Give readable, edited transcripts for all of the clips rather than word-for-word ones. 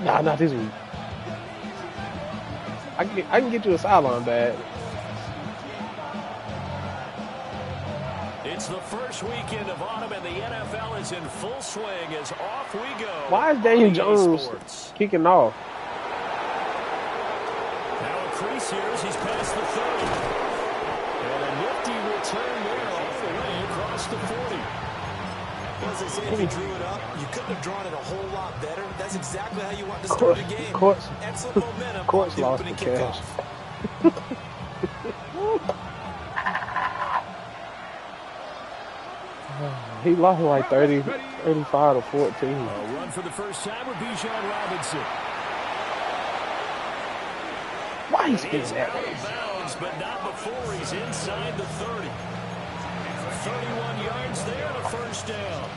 Nah, not this week. I can get you a sideline bag. It's the first weekend of autumn, and the NFL is in full swing as off we go. Why is Daniel Jones kicking off? Now a crease here as he's past the 30. And a nifty return there all the way across the 40. Well, as they say, if you drew it up, you couldn't have drawn it a whole lot better. That's exactly how you want to start the game. Excellent momentum on the opening kickoff. He lost like 35 to 14. A run for the first time with Bijan Robinson. Why he's getting that out of bounds, but not before he's inside the 30. 31 yards there and a first down.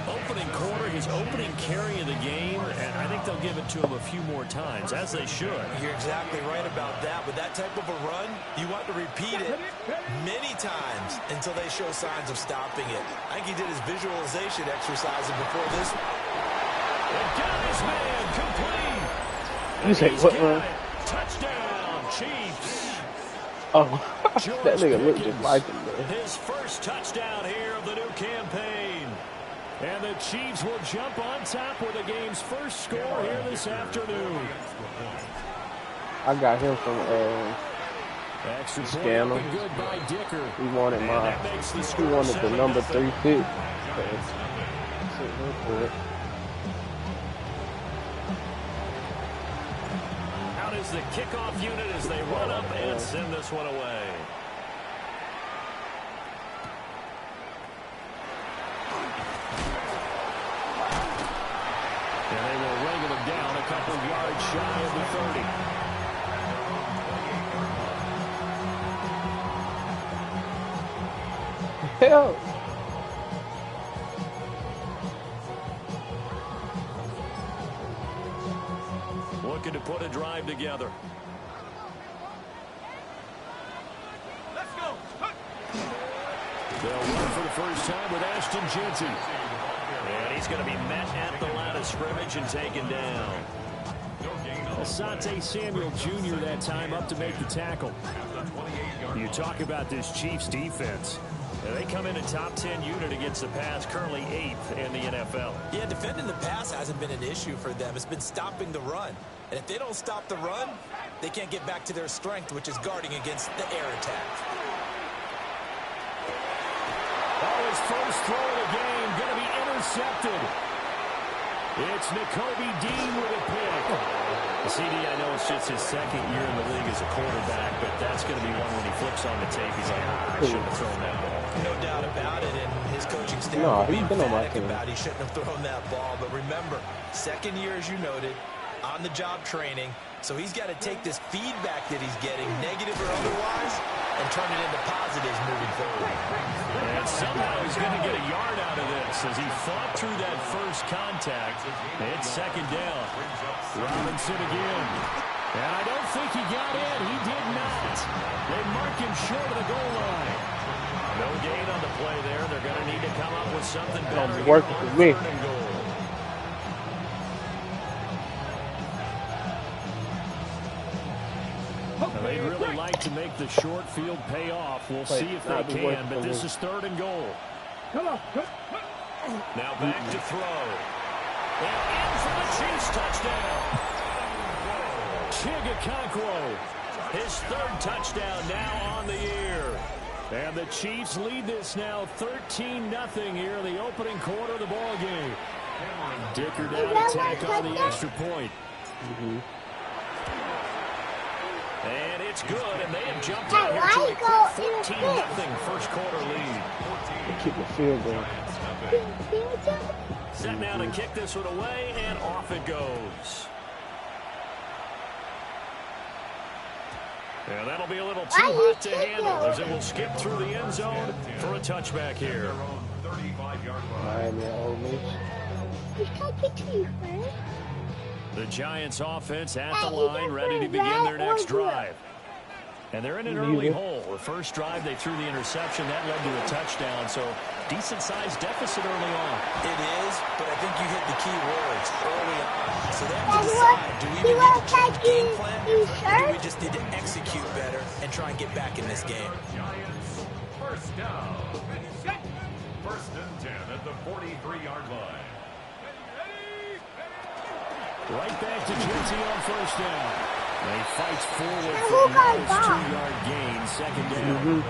Opening quarter, his opening carry of the game, and I think they'll give it to him a few more times, as they should. You're exactly right about that. With that type of a run, you want to repeat it many times until they show signs of stopping it. I think he did his visualization exercises before this. And got his man complete. You say what run? Touchdown, Chiefs. Oh, that nigga looked just like him, man. His first touchdown here of the new campaign. And the Chiefs will jump on top with the game's first score here this afternoon. I got him from Scammer. He wanted the number 3 pick. Out is the kickoff unit as they run up and send this one away. And they will wrangle him down a couple yards shy of the 30. Hell. Looking to put a drive together. Let's go. They'll run for the first time with Ashton Jeanty. And he's going to be met at the line of scrimmage and taken down. Asante Samuel Jr. that time up to make the tackle. You talk about this Chiefs defense. They come in a top 10 unit against the pass, currently 8th in the NFL. Yeah, defending the pass hasn't been an issue for them. It's been stopping the run. And if they don't stop the run, they can't get back to their strength, which is guarding against the air attack. His first throw of the game going to be intercepted. It's Nakobe Dean with a pick. CD, I know it's just his second year in the league as a quarterback, but that's going to be one when he flips on the tape. He's like, I shouldn't have thrown that ball. No doubt about it, and his coaching staff will be emphatic about he shouldn't have thrown that ball. But remember, second year, as you noted, on-the-job training, so he's got to take this feedback that he's getting, negative or otherwise, and turn it into positives moving forward. And somehow he's going to get a yard out of this as he fought through that first contact. It's second down. Robinson again. And I don't think he got in. He did not. They mark him short of the goal line. No gain on the play there. They're going to need to come up with something better. It's working for me. They'd really like to make the short field pay off. We'll see if they can, but this is 3rd and goal. Now back to throw. And in for the Chiefs touchdown. Chigakonkwo, his 3rd touchdown now on the year. And the Chiefs lead this now 13-0 here in the opening quarter of the ball game. Dicker down to take on the extra point. And it's good, and they have jumped out here to a quick 14-0 first quarter lead. Keep the field going. Set now to kick this one away, and off it goes. And that'll be a little too hot to handle as it will skip through the end zone for a touchback here. The Giants offense at the line, ready to begin their next drive. And they're in an early hole. The first drive, they threw the interception. That led to a touchdown. So decent-sized deficit early on. It is, but I think you hit the key words early on. So they have to decide, do we even need to change game plan, or do we just need to execute better and try and get back in this game? First down. First and 10 at the 43-yard line. Right back to Jersey on first down. And he fights forward for a 2-yard gain, second down.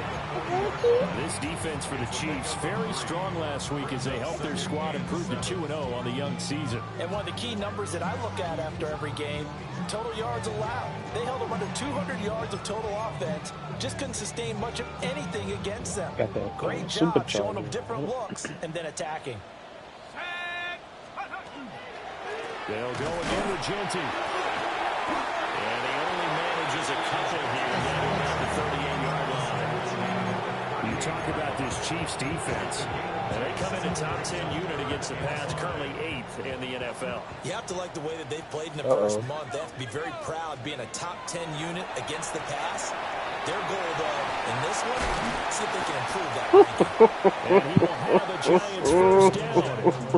This defense for the Chiefs, very strong last week as they helped their squad improve to 2-0 on the young season. And one of the key numbers that I look at after every game, total yards allowed. They held them under 200 yards of total offense. Just couldn't sustain much of anything against them. Great job showing them different looks and then attacking. They'll go again with Genty. And he only manages a couple here, getting down to 38-yard line. You talk about this Chiefs defense. And they come in a top 10 unit against the pass, currently 8th in the NFL. You have to like the way that they've played in the first month. They have to be very proud being a top 10 unit against the pass. Their goal, though, in this one, see if they can improve that. And he will have the Giants first down.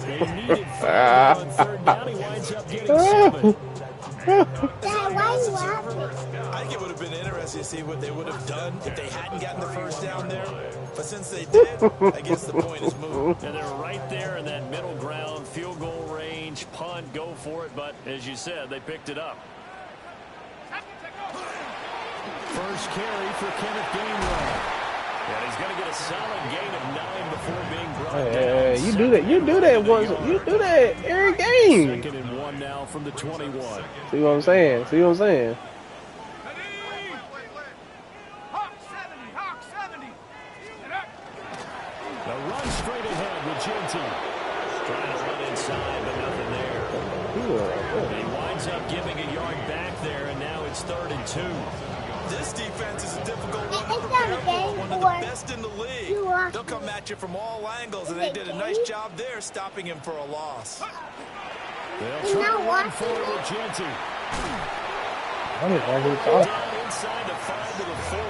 They needed 5 on third down. He winds up getting 7. Dad, why are you laughing? I think it would have been interesting to see what they would have done if they hadn't gotten the first down there. But since they did, I guess the point is moved. And they're right there in that middle ground, field goal range, punt, go for it. But as you said, they picked it up. First carry for Kenneth Gainwell. And he's going to get a solid gain of 9 before being brought down. Hey, you do that. You do that once. You do that every game. 2nd and 1 now from the 21. See what I'm saying? See what I'm saying? The run straight ahead with Genty. Trying to run inside, but nothing there. He winds up giving a yard back there, and now it's 3rd and 2. This defense is a difficult one to prepare for, one of the best in the league. They'll come at you from all angles, and they did a nice job there stopping him for a loss. They'll try to run forward with Genty. Down inside the 5 to the 4.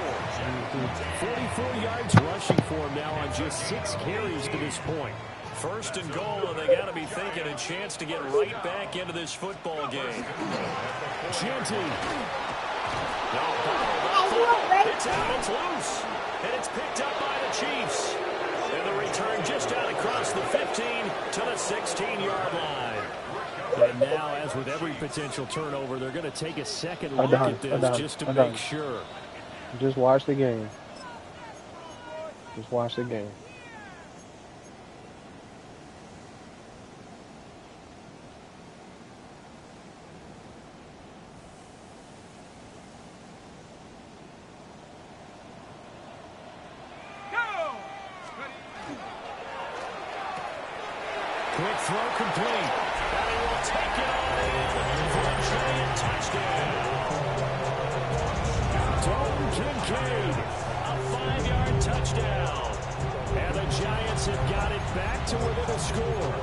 44 yards rushing for him now on just 6 carries to this point. First and goal, and they got to be thinking a chance to get right back into this football game. Genty. It's out, it's loose, and it's picked up by the Chiefs. And the return just out across the 15 to the 16-yard line. And now, as with every potential turnover, they're going to take a second look at this just to make sure. Just watch the game. Just watch the game. Quick throw complete. And he will take it all in for a giant touchdown. Dalton Kincaid, a 5-yard touchdown. And the Giants have got it back to within a score.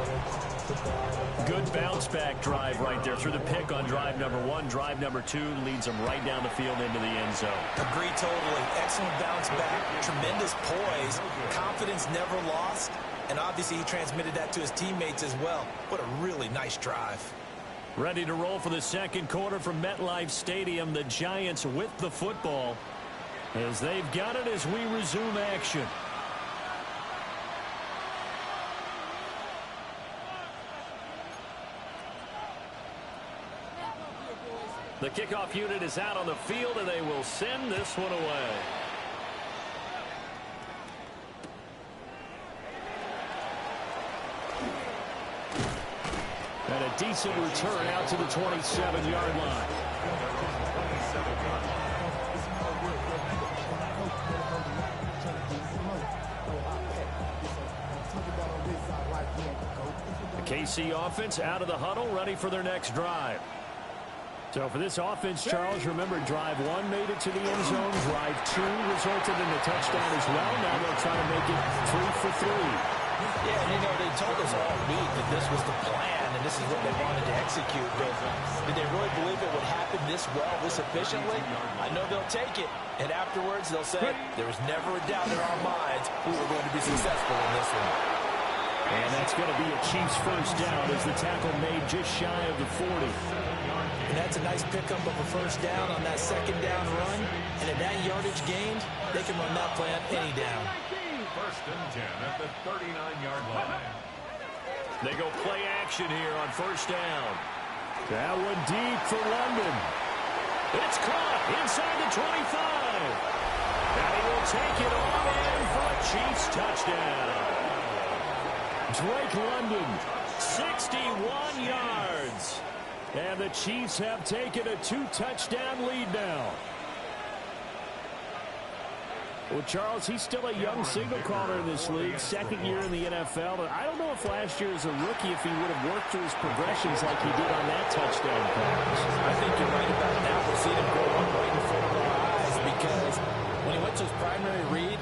Good bounce-back drive right there through the pick on drive number 1. Drive number 2 leads them right down the field into the end zone. Agree totally. Excellent bounce back. Tremendous poise. Confidence never lost. And obviously he transmitted that to his teammates as well. What a really nice drive. Ready to roll for the second quarter from MetLife Stadium. The Giants with the football as they've got it as we resume action. The kickoff unit is out on the field, and they will send this one away. And a decent return out to the 27-yard line. The KC offense out of the huddle, ready for their next drive. So for this offense, Charles, remember drive 1 made it to the end zone. Drive 2 resulted in a touchdown as well. Now they'll try to make it 3 for 3. Yeah, and you know, they told us all week that this was the plan and this is what they wanted to execute. But did they really believe it would happen this well, this efficiently? I know they'll take it. And afterwards, they'll say, there was never a doubt in our minds we were going to be successful in this one. That's going to be a Chiefs first down as the tackle made just shy of the 40. And that's a nice pickup of a first down on that second down run. And at that yardage gained, they can run that play on any down. First and 10 at the 39-yard line. They go play action here on first down. That one deep for London. It's caught inside the 25. And he will take it on in for a Chiefs touchdown. Drake London, 61 yards. And the Chiefs have taken a 2-touchdown lead now. Well, Charles, he's still a young signal caller in this league, second year in the NFL. But I don't know if last year as a rookie, if he would have worked through his progressions like he did on that touchdown pass. I think you're right about that. We'll see him grow up right in front of our eyes because when he went to his primary read,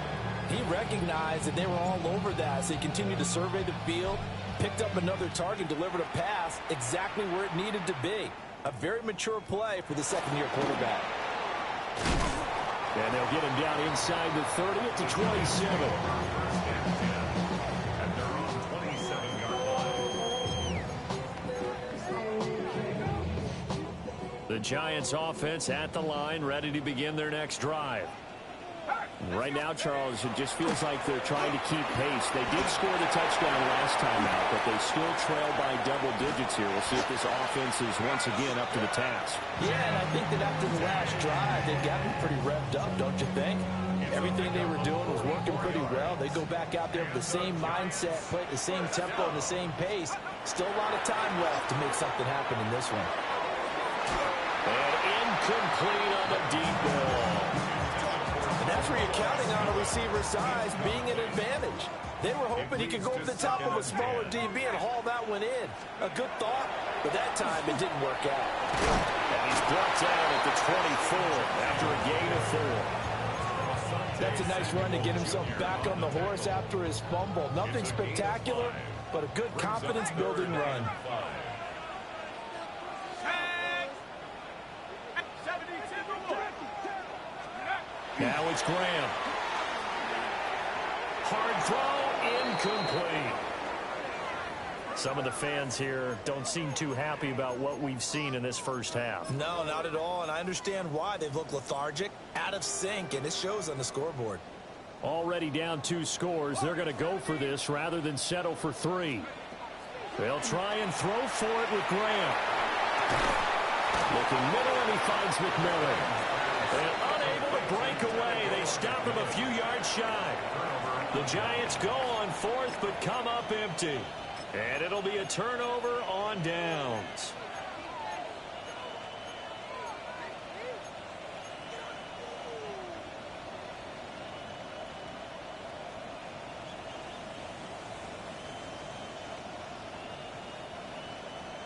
he recognized that they were all over that. So he continued to survey the field, picked up another target, delivered a pass exactly where it needed to be. A very mature play for the second-year quarterback. And they'll get him down inside the 30 at the 27. At their own 27-yard line. The Giants offense at the line, ready to begin their next drive. Right now, Charles, it just feels like they're trying to keep pace. They did score the touchdown last time out, but they still trail by double digits here. We'll see if this offense is once again up to the task. Yeah, and I think that after the last drive, they've gotten pretty revved up, don't you think? Everything they were doing was working pretty well. They go back out there with the same mindset, play at the same tempo and the same pace. Still a lot of time left to make something happen in this one. And incomplete on the deep ball. And that's where you're counting on a receiver's size being an advantage. They were hoping he could go over the top of a smaller DB and haul that one in. A good thought, but that time it didn't work out. And he's brought down at the 24 after a gain of 4. That's a nice run to get himself back on the horse after his fumble. Nothing spectacular, but a good confidence-building run. Now it's Graham. Hard throw, incomplete. Some of the fans here don't seem too happy about what we've seen in this first half. No, not at all, and I understand why. They've looked lethargic, out of sync, and it shows on the scoreboard. Already down 2 scores. They're going to go for this rather than settle for 3. They'll try and throw for it with Graham. Looking middle, and he finds McMillan. And unable to break away. They stop him a few yards shy. The Giants go on 4th, but come up empty. And it'll be a turnover on downs.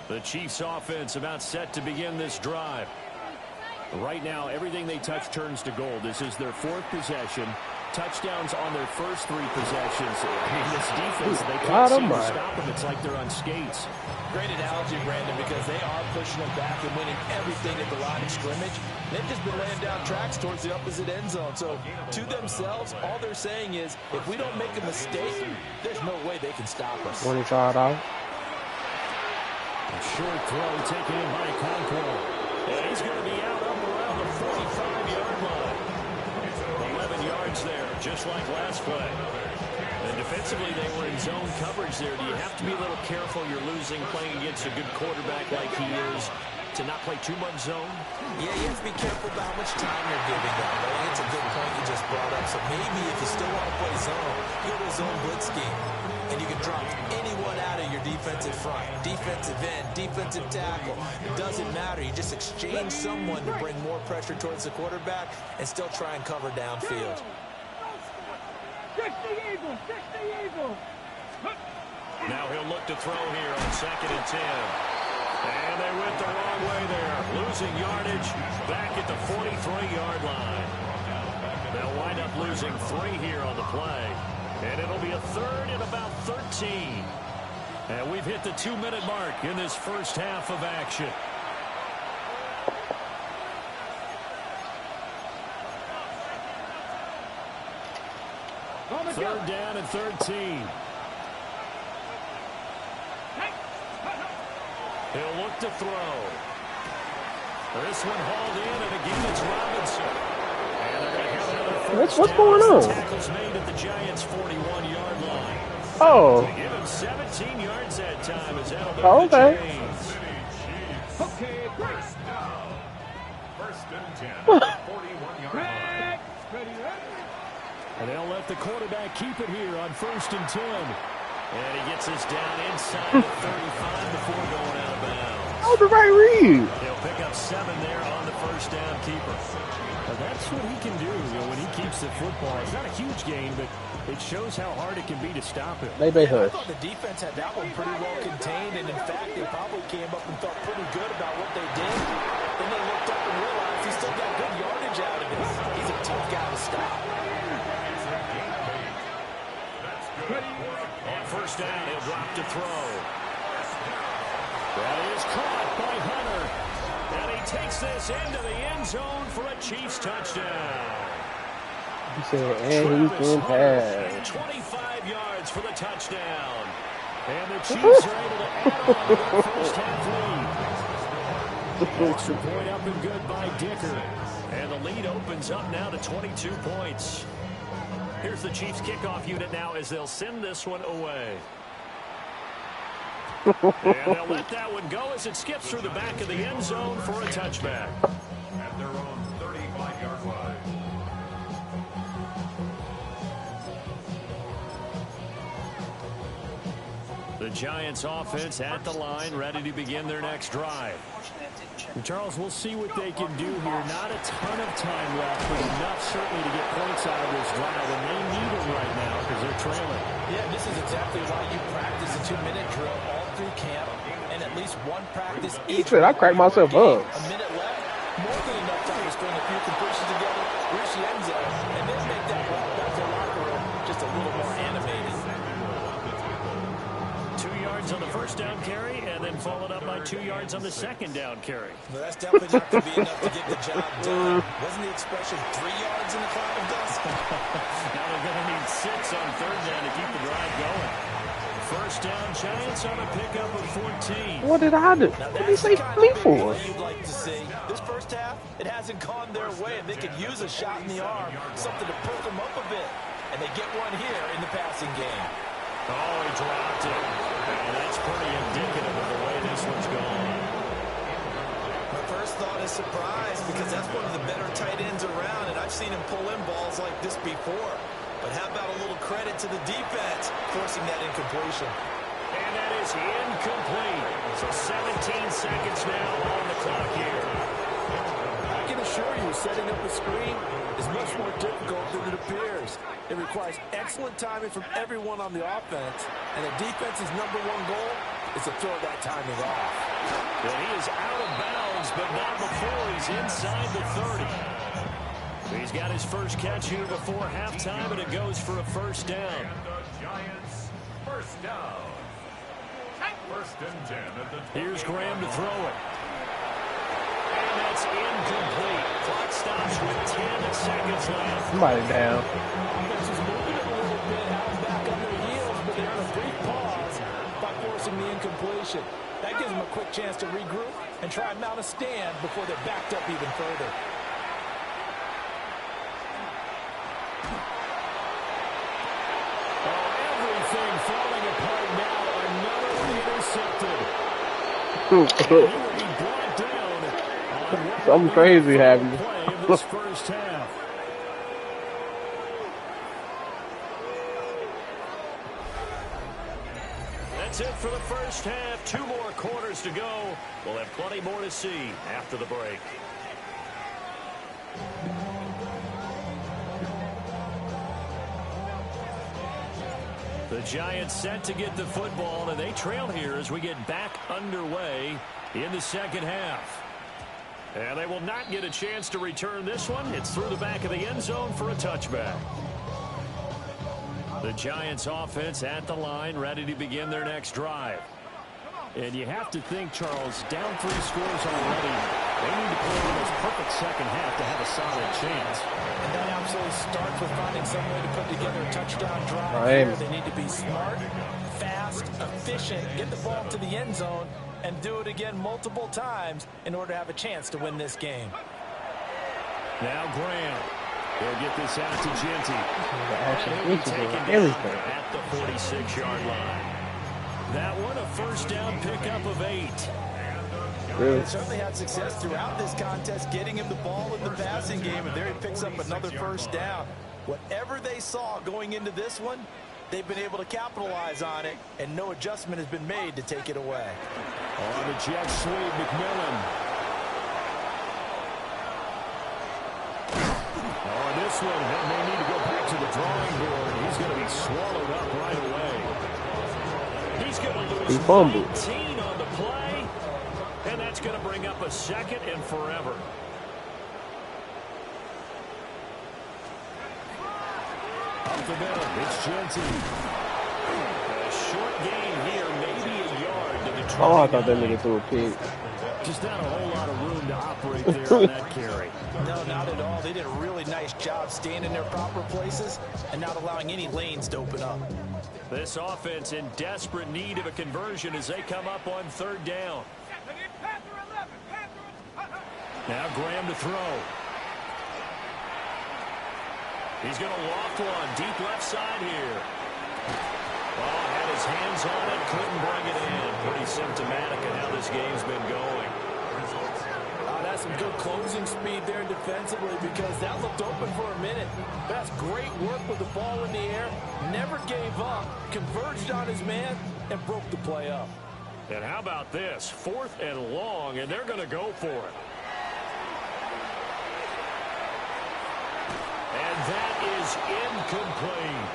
The Chiefs offense about set to begin this drive. Right now, everything they touch turns to gold. This is their 4th possession. Touchdowns on their first 3 possessions. I mean, this defense, they can't seem to stop them. It's like they're on skates. Great analogy, Brandon, because they are pushing them back and winning everything at the line of scrimmage. They've just been laying down tracks towards the opposite end zone. So, to themselves, all they're saying is, if we don't make a mistake, there's no way they can stop us. 25 out. A short throw taken in by Conquo. And he's going to be out up around the 45-yard line. 11 yards there, just like last play. And defensively, they were in zone coverage there. Do you have to be a little careful? You're losing playing against a good quarterback like he is to not play too much zone? Yeah, you have to be careful about how much time you're giving them. I think it's a good point you just brought up. So maybe if you still want to play zone, go to a zone blitz scheme. And you can drop anyone out of your defensive front. Defensive end, defensive tackle. It doesn't matter. You just exchange someone to bring more pressure towards the quarterback and still try and cover downfield. Now he'll look to throw here on 2nd and 10. And they went the wrong way there. Losing yardage back at the 43-yard line. They'll wind up losing 3 here on the play. And it'll be a 3rd and about 13. And we've hit the 2-minute mark in this first half of action. Third down and 13. look to throw. This one hauled in, and again it's Robinson. And they're going to have another first what's going on? Tackles made at the Giants' 41-yard line. Oh. They give him 17 yards that time as that'll be Oh, okay. Okay, first down. First and 10, 41-yard line. And they'll let the quarterback keep it here on 1st and 10. And he gets us down inside the 35 before going out of bounds. Oh, the right read. He'll pick up 7 there on the first down keeper. But that's what he can do, when he keeps the football. It's not a huge gain, but it shows how hard it can be to stop him. I thought the defense had that one pretty well contained, and in fact, they probably came up and felt pretty good about what they did. Then they looked up and realized he still got good yardage out of it. He's a tough guy to stop. On first down, he'll drop to throw. That is caught by Hunter. And he takes this into the end zone for a Chiefs touchdown. He said, and he's been passed. 25 yards for the touchdown. And the Chiefs are able to add on to their first half lead. Extra point up and good by Dicker. And the lead opens up now to 22 points. Here's the Chiefs kickoff unit now as they'll send this one away. And they'll let that one go as it skips through the back of the end zone for a touchback. At their own 35-yard line. The Giants offense at the line, ready to begin their next drive. And Charles, we'll see what they can do here. Not a ton of time left, but enough certainly to get points out of this drive, and they need them right now because they're trailing. Yeah, this is exactly why you practice a 2-minute drill all through camp, and at least one practice He said, I cracked myself up. A minute left, more than enough time to string a few completions together, reach the end zone, and then make that walk back to the locker room just a little more animated. 2 yards on the first down carry, and then followed up by 2 yards on the second down carry. Well, that's definitely not going to be enough to get the job done. Wasn't the expression 3 yards in the cloud of dust? Now they're going to need 6 on third down to keep the drive going. First down, Giants on a pickup of 14. What did I do? What did he say me for? You'd like to see. This first half, it hasn't gone their way, and they could use a shot in the arm, something to perk them up a bit. And they get one here in the passing game. Oh, he dropped it. And that's pretty indicative of the way this one's going. My first thought is surprise, because that's one of the better tight ends around, and I've seen him pull in balls like this before. But how about a little credit to the defense forcing that incompletion? And that is incomplete. So 17 seconds now on the clock here. I can assure you, setting up a screen is much more difficult than it appears. It requires excellent timing from everyone on the offense, and the defense's #1 goal is to throw that timing off. And he is out of bounds, but not before he's inside the 30. He's got his first catch here before halftime, and it goes for a first down. And the Giants, first down. First and 10 at the Here's Graham to throw it. And that's incomplete. Clock stops with 10 seconds left. Somebody down. Offense is moving it a little bit, held back on their heels, but they're on a brief pause by forcing the incompletion. That gives them a quick chance to regroup and try and mount a stand before they're backed up even further. Everything falling apart now. Another intercepted. Something crazy happened. This first half. That's it for the first half. 2 more quarters to go. We'll have plenty more to see after the break. The Giants set to get the football, and they trail here as we get back underway in the second half. And they will not get a chance to return this one. It's through the back of the end zone for a touchback. The Giants offense at the line, ready to begin their next drive. And you have to think, Charles, down 3 scores already. They need to play this perfect second half to have a solid chance. And that absolutely starts with finding some way to put together a touchdown drive. They need to be smart, fast, efficient, get the ball to the end zone, and do it again multiple times in order to have a chance to win this game. Now Graham. He'll get this out to Genty. He'll be taken down at the 46-yard line. That one a first down pickup of 8. Really? They certainly had success throughout this contest, getting him the ball in the passing game, and there he picks up another first down. Whatever they saw going into this one, they've been able to capitalize on it, and no adjustment has been made to take it away. On the jet sweep, McMillan. On this one, they may need to go back to the drawing board. He's going to be swallowed up right away. He's going to lose 19 on the play, and that's going to bring up a second and forever. Up the middle, it's Genty. A short gain here, maybe a yard to the 20. Oh, I thought that nigga threw a pig. Just not a whole lot of room to operate there on that carry. No, not at all. They did a really nice job staying in their proper places and not allowing any lanes to open up. This offense in desperate need of a conversion as they come up on third down. Now Graham to throw. He's going to loft one deep left side here. Oh, had his hands on it, couldn't bring it in. Pretty symptomatic of how this game's been going. Oh, that's some good closing speed there defensively because that looked open for a minute. That's great work with the ball in the air. Never gave up, converged on his man, and broke the play up. And how about this? 4th and long, and they're going to go for it. And that is incomplete.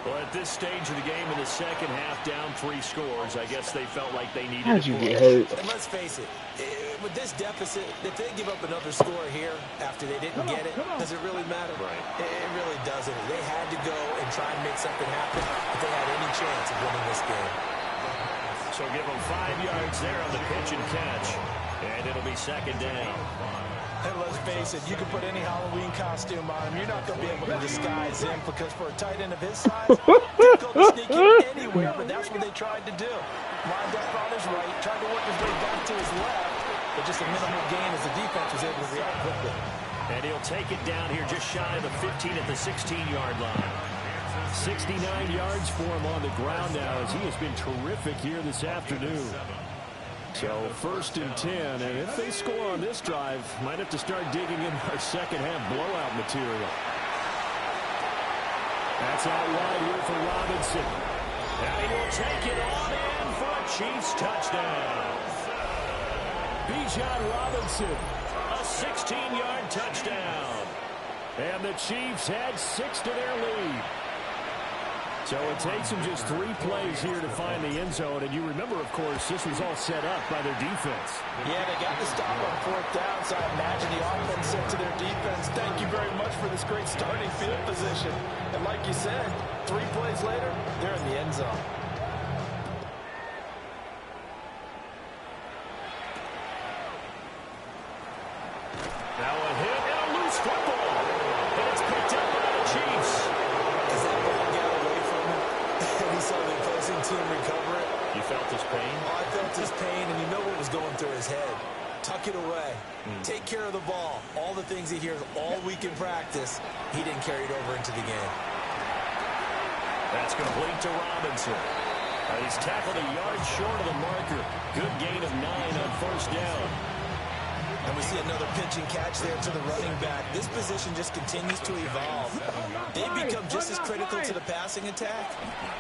Well, at this stage of the game in the second half, down 3 scores, I guess they felt like they needed How'd you get hurt? And let's face it, with this deficit, if they give up another score here after they didn't get it, does it really matter? Right. It really doesn't. They had to go and try and make something happen if they had any chance of winning this game. So give them 5 yards there on the pitch and catch. And it'll be second down. And let's face it, you can put any Halloween costume on him. You're not going to be able to disguise him because for a tight end of his size, difficult to sneak in anywhere, but that's what they tried to do. Lined up on his right, tried to work his way back to his left, but just a minimal gain as the defense was able to react quickly. And he'll take it down here just shy of the 15 at the 16-yard line. 69 yards for him on the ground now as he has been terrific here this afternoon. So 1st and 10, and if they score on this drive, might have to start digging in our second half blowout material. That's out wide here for Robinson. Now he will take it on in for a Chiefs touchdown. Bijan Robinson, a 16-yard touchdown. And the Chiefs had 6 to their lead. So it takes them just 3 plays here to find the end zone. And you remember, of course, this was all set up by their defense. Yeah, they got the stop on 4th down, so I imagine the offense said to their defense, thank you very much for this great starting field position. And like you said, 3 plays later, they're in the end zone. Now a hit and a loose football. And it's picked up by the Chiefs. As that ball got away from him, and he saw the opposing team recover it. You felt his pain? Oh, I felt his pain, and you know what was going through his head. Tuck it away. Take care of the ball. All the things he hears all week in practice, he didn't carry it over into the game. That's complete to Robinson. He's tackled a yard short of the marker. Good gain of 9 on 1st down. And we see another pitch and catch there to the running back. This position just continues to evolve. They become just as critical to the passing attack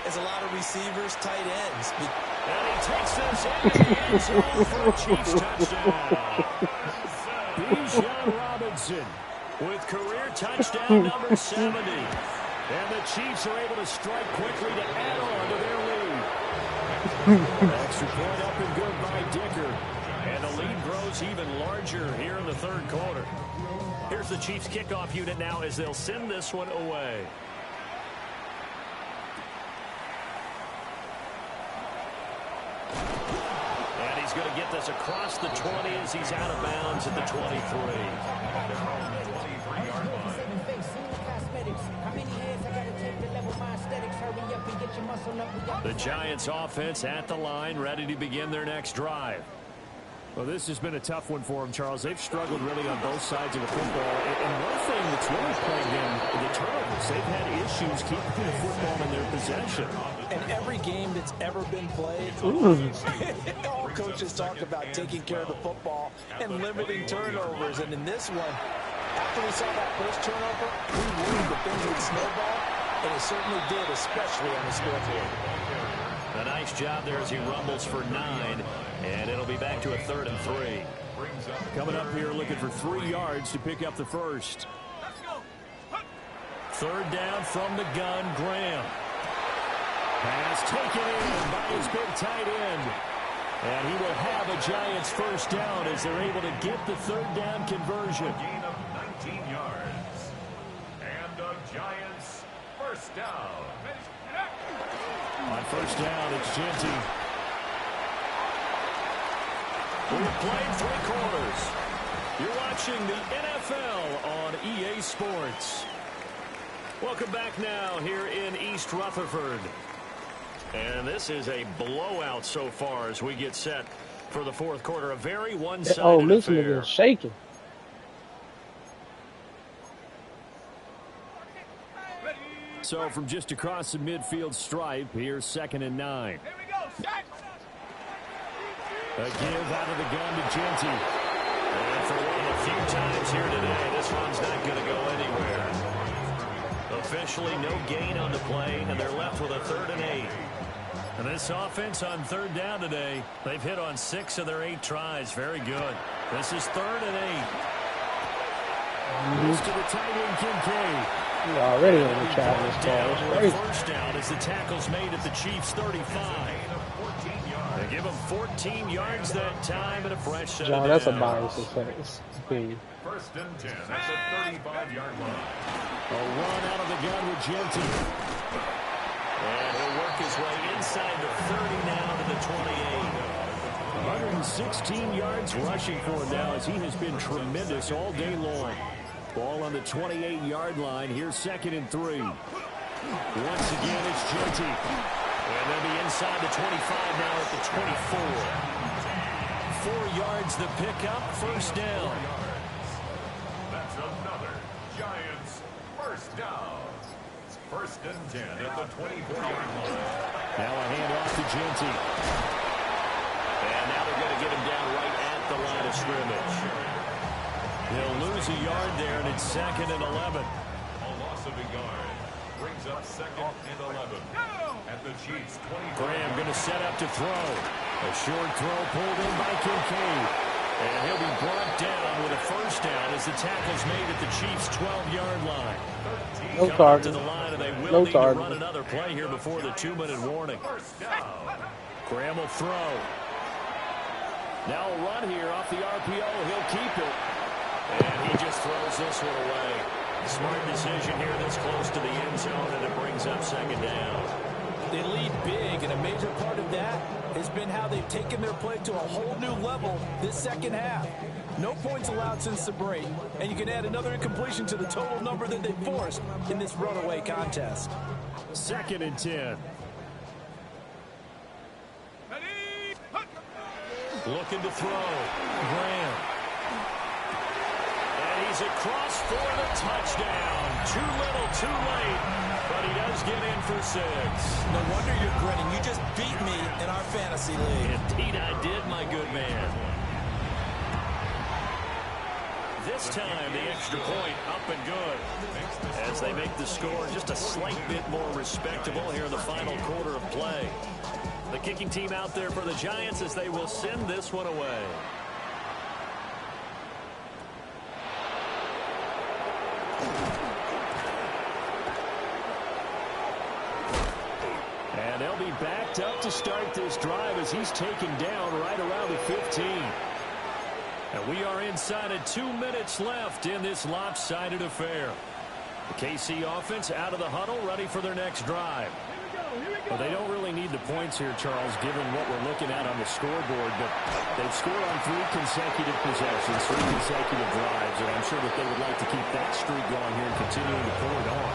as a lot of receivers, tight ends. And he takes this in the end zone for a Chiefs touchdown. Bijan Robinson with career touchdown number 70. And the Chiefs are able to strike quickly to add on to their lead. Extra point up and good by Dicker. And the lead grows even larger here in the 3rd quarter. Here's the Chiefs kickoff unit now as they'll send this one away. And he's going to get this across the 20 as he's out of bounds at the 23. The Giants offense at the line, ready to begin their next drive. Well, this has been a tough one for them, Charles. They've struggled really on both sides of the football. And one thing that's really plagued them, the turnovers. They've had issues keeping the football in their possession. And every game that's ever been played, all coaches talk about taking care of the football and limiting turnovers. And in this one, after we saw that first turnover, we worried that things would snowball, and it certainly did, especially on the scoreboard. A nice job there as he rumbles for 9, and it'll be back to a 3rd and 3. Coming up here looking for 3 yards to pick up the first. 3rd down from the gun, Graham. Pass taken in by his big tight end. And he will have a Giants first down as they're able to get the 3rd down conversion. Gain of 19 yards. And the Giants first down. On first down, it's Genty. We've played 3 quarters. You're watching the NFL on EA Sports. Welcome back now here in East Rutherford. And this is a blowout so far as we get set for the 4th quarter. A very one-sided Oh, listen to affair. this shaking. So from just across the midfield stripe, here's 2nd and 9. A give out of the gun to Genty. And for one of the few times here today, this one's not going to go anywhere. Officially no gain on the play, and they're left with a 3rd and 8. And this offense on 3rd down today, they've hit on 6 of their 8 tries. Very good. This is 3rd and 8. Goes to the tight end, Kincaid. You're already on the Chinese ball. It's crazy. First down as the tackle's made at the Chiefs' 35. They give them 14 yards that time and a fresh set John, of that's a downs. bias opinion. 1st and 10 at the 35-yard line. A run out of the gun with Genty. And he'll work his way inside the 30 now to the 28. 116 yards rushing for him now as he has been tremendous all day long. Ball on the 28-yard line. Here's 2nd and 3. Once again, it's Genty. And they'll be inside the 25 now at the 24. 4 yards the pickup, first down. That's another Giants first down. 1st and 10 at the 24-yard line. Now a handoff to Genty. And now they're going to get him down right at the line of scrimmage. They'll lose a yard there, and it's 2nd and 11. A loss of a yard brings up 2nd and 11 at the Chiefs' 20. Graham going to set up to throw. A short throw pulled in by Kincaid. And he'll be brought down with a first down as the tackle's made at the Chiefs' 12-yard line. No Coming up to target. the line, and they will No need to target. run another play here before the 2-minute warning. First down. Graham will throw. Now a run here off the RPO. He'll keep it. And he just throws this one away. Smart decision here this close to the end zone, and it brings up 2nd down. They lead big, and a major part of that has been how they've taken their play to a whole new level this 2nd half. No points allowed since the break, and you can add another incompletion to the total number that they forced in this runaway contest. 2nd and 10. Looking to throw. Graham. And he's across for the touchdown. Too little, too late. But he does get in for 6. No wonder you're grinning. You just beat me in our fantasy league. Indeed I did, my good man. This time, the extra point up and good. As they make the score just a slight bit more respectable here in the final quarter of play. The kicking team out there for the Giants as they will send this one away. And they'll be backed up to start this drive as he's taken down right around the 15. And we are inside of 2 minutes left in this lopsided affair. The KC offense out of the huddle, ready for their next drive. Well, they don't really need need the points here, Charles, given what we're looking at on the scoreboard. But they've scored on 3 consecutive possessions, 3 consecutive drives, and I'm sure that they would like to keep that streak going here and continuing to pull it on.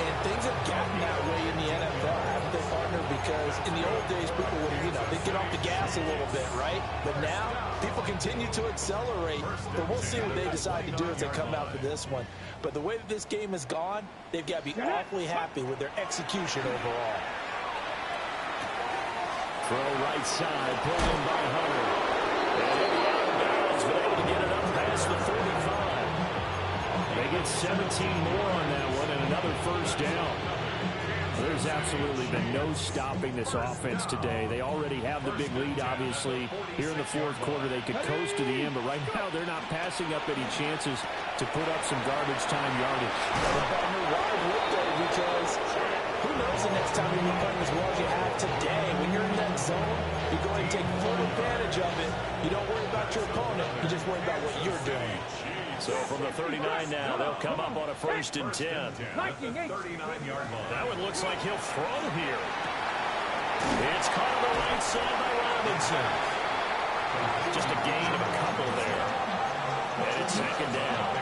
And things have gotten that way in the NFL, haven't they, partner? Because in the old days, people would, they'd get off the gas a little bit, right? But now, people continue to accelerate. But we'll see what they decide to do as they come out for this one. But the way that this game has gone, they've got to be awfully happy with their execution overall. Throw right side, pulled in by Hunter. And been able to get it up past the 35. They get 17 more on that one and another first down. There's absolutely been no stopping this offense today. They already have the big lead, obviously. Here in the fourth quarter, they could coast to the end, but right now they're not passing up any chances to put up some garbage time yardage. Why would they? Because who knows the next time you'll be playing as well as you have today. When you're in that zone, you go ahead and take full advantage of it. You don't worry about your opponent. You just worry about what you're doing. So from the 39 now, they'll come up on a 1st and 10. That one looks like he'll throw here. It's caught on the right side by Robinson. Just a gain of a couple there. And it's 2nd down.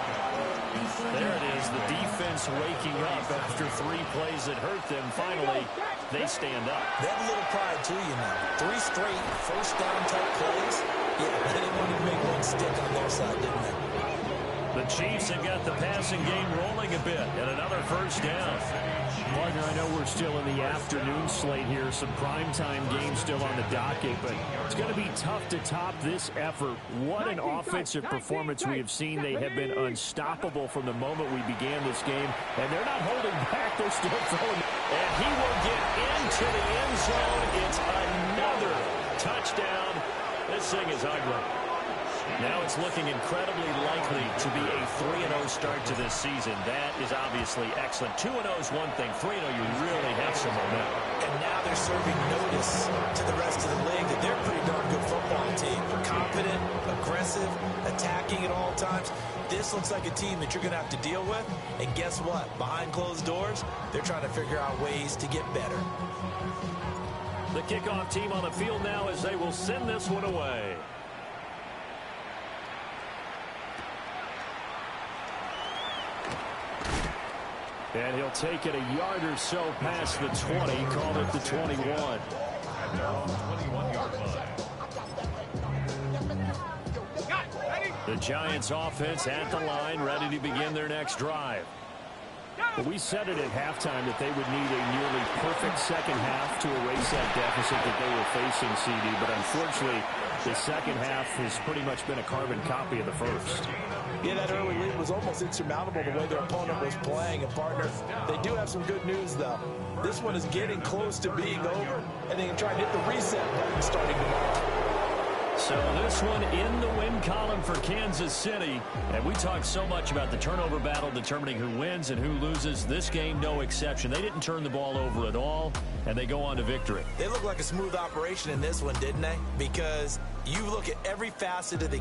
There it is, the defense waking up after 3 plays that hurt them. Finally, they stand up. They have a little pride, too, 3 straight first-down type plays. Yeah, they didn't want to make one stick on their side, didn't they? The Chiefs have got the passing game rolling a bit, and another first down. Partner, I know we're still in the afternoon slate here, some primetime games still on the docket, but it's going to be tough to top this effort. What an offensive performance we have seen. They have been unstoppable from the moment we began this game, and they're not holding back. They're still throwing. And he will get into the end zone. It's another touchdown. This thing is ugly. Now it's looking incredibly likely to be a 3-0 start to this season. That is obviously excellent. 2-0 is one thing. 3-0, you really have some momentum. And now they're serving notice to the rest of the league that they're a pretty darn good football team. Confident, aggressive, attacking at all times. This looks like a team that you're going to have to deal with. And guess what? Behind closed doors, they're trying to figure out ways to get better. The kickoff team on the field now as they will send this one away. And he'll take it a yard or so past the 20, called it the 21. The Giants offense at the line, ready to begin their next drive. Well, we said it at halftime that they would need a nearly perfect second half to erase that deficit that they were facing, CD, but unfortunately, the second half has pretty much been a carbon copy of the first. Yeah, that early lead was almost insurmountable the way their opponent was playing. And, partner, they do have some good news, though. This one is getting close to being over, and they can try and hit the reset button starting tomorrow. So this one in the win column for Kansas City. And we talked so much about the turnover battle determining who wins and who loses. This game, no exception. They didn't turn the ball over at all, and they go on to victory. They look like a smooth operation in this one, didn't they? Because you look at every facet of the